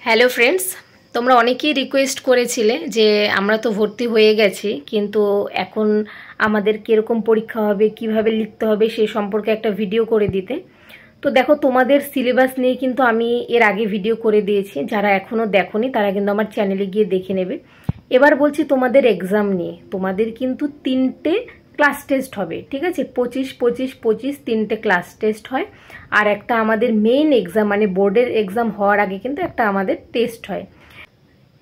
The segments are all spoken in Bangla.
হ্যালো ফ্রেন্ডস, তোমরা অনেকেই রিকোয়েস্ট করেছিলে যে আমরা তো ভর্তি হয়ে গেছি, কিন্তু এখন আমাদের কীরকম পরীক্ষা হবে, কিভাবে লিখতে হবে সেই সম্পর্কে একটা ভিডিও করে দিতে। তো দেখো, তোমাদের সিলেবাস নিয়ে কিন্তু আমি এর আগে ভিডিও করে দিয়েছি। যারা এখনও দেখোনি তারা কিন্তু আমার চ্যানেলে গিয়ে দেখে নেবে। এবার বলছি তোমাদের এক্সাম নিয়ে। তোমাদের কিন্তু 3টে ক্লাস টেস্ট হবে, ঠিক আছে? 25 3টে ক্লাস টেস্ট হয়, আর একটা আমাদের মেইন এক্সাম মানে বোর্ডের এক্সাম হওয়ার আগে কিন্তু একটা আমাদের টেস্ট হয়।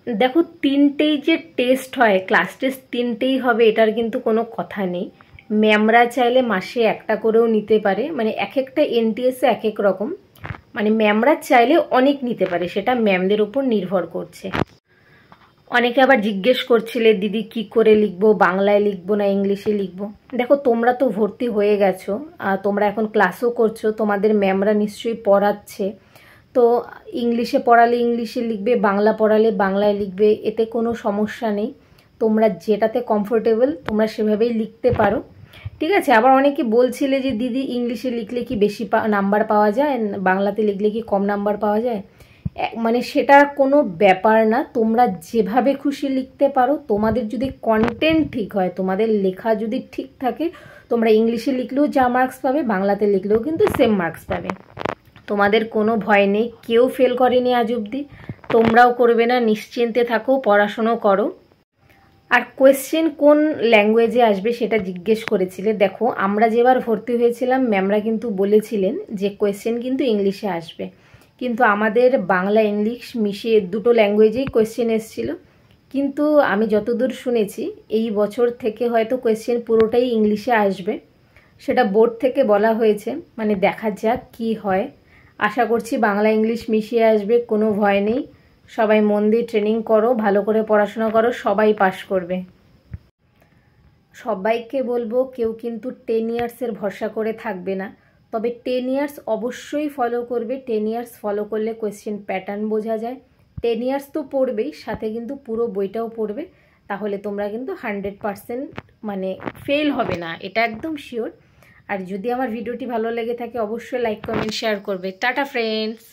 দেখো, 3টেই যে টেস্ট হয়, ক্লাস টেস্ট 3টেই হবে এটার কিন্তু কোনো কথা নেই। ম্যামরা চাইলে মাসে একটা করেও নিতে পারে, মানে এক একটা এনটিএসে এক এক রকম, মানে ম্যামরা চাইলে অনেক নিতে পারে, সেটা ম্যামদের উপর নির্ভর করছে। অনেকে আবার জিজ্ঞেস করছিলে দিদি কি করে লিখবো, বাংলায় লিখবো না ইংলিশে লিখবো। দেখো, তোমরা তো ভর্তি হয়ে গেছো, তোমরা এখন ক্লাসও করছো, তোমাদের ম্যামরা নিশ্চয়ই পড়াচ্ছে। তো ইংলিশে পড়ালে ইংলিশে লিখবে, বাংলা পড়ালে বাংলায় লিখবে, এতে কোনো সমস্যা নেই। তোমরা যেটাতে কমফোর্টেবল তোমরা সেভাবেই লিখতে পারো, ঠিক আছে? আবার অনেকে বলছিলে যে দিদি ইংলিশে লিখলে কি বেশি নাম্বার পাওয়া যায়, বাংলাতে লিখলে কি কম নাম্বার পাওয়া যায়? মানে সেটা কোনো ব্যাপার না, তোমরা যেভাবে খুশি লিখতে পারো। তোমাদের যদি কন্টেন্ট ঠিক হয়, তোমাদের লেখা যদি ঠিক থাকে, তোমরা ইংলিশে লিখলেও যা মার্কস পাবে, বাংলাতে লিখলেও কিন্তু সেম মার্কস পাবে। তোমাদের কোনো ভয় নেই, কেউ ফেল করেনি আজ অবধি, তোমরাও করবে না, নিশ্চিন্তে থাকো, পড়াশুনো করো। আর কোয়েশ্চেন কোন ল্যাঙ্গুয়েজে আসবে সেটা জিজ্ঞেস করেছিলে। দেখো, আমরা যেবার ভর্তি হয়েছিলাম ম্যামরা কিন্তু বলেছিলেন যে কোয়েশ্চেন কিন্তু ইংলিশে আসবে, কিন্তু আমাদের বাংলা ইংলিশ মিশিয়ে দুটো ল্যাঙ্গুয়েজেই কোয়েশ্চেন এসেছিলো। কিন্তু আমি যতদূর শুনেছি এই বছর থেকে হয়তো কোয়েশ্চেন পুরোটাই ইংলিশে আসবে, সেটা বোর্ড থেকে বলা হয়েছে। মানে দেখা যাক কি হয়, আশা করছি বাংলা ইংলিশ মিশিয়ে আসবে, কোনো ভয় নেই। সবাই মন দিয়ে ট্রেনিং করো, ভালো করে পড়াশোনা করো, সবাই পাশ করবে। সবাইকে বলবো কেউ কিন্তু 10 ইয়ার্সের ভরসা করে থাকবে না, তবে 10 ইয়ার্স অবশ্যই ফলো করবে। 10 ইয়ার্স ফলো করলে কোয়েশ্চেন প্যাটার্ন বোঝা যায়। 10 ইয়ার্স তো পড়বেই, সাথে কিন্তু পুরো বইটাও পড়বে, তাহলে তোমরা কিন্তু 100% মানে ফেল হবে না, এটা একদম শিওর। আর যদি আমার ভিডিওটি ভালো লেগে থাকে অবশ্যই লাইক কমেন্ট শেয়ার করবে। Tata friends.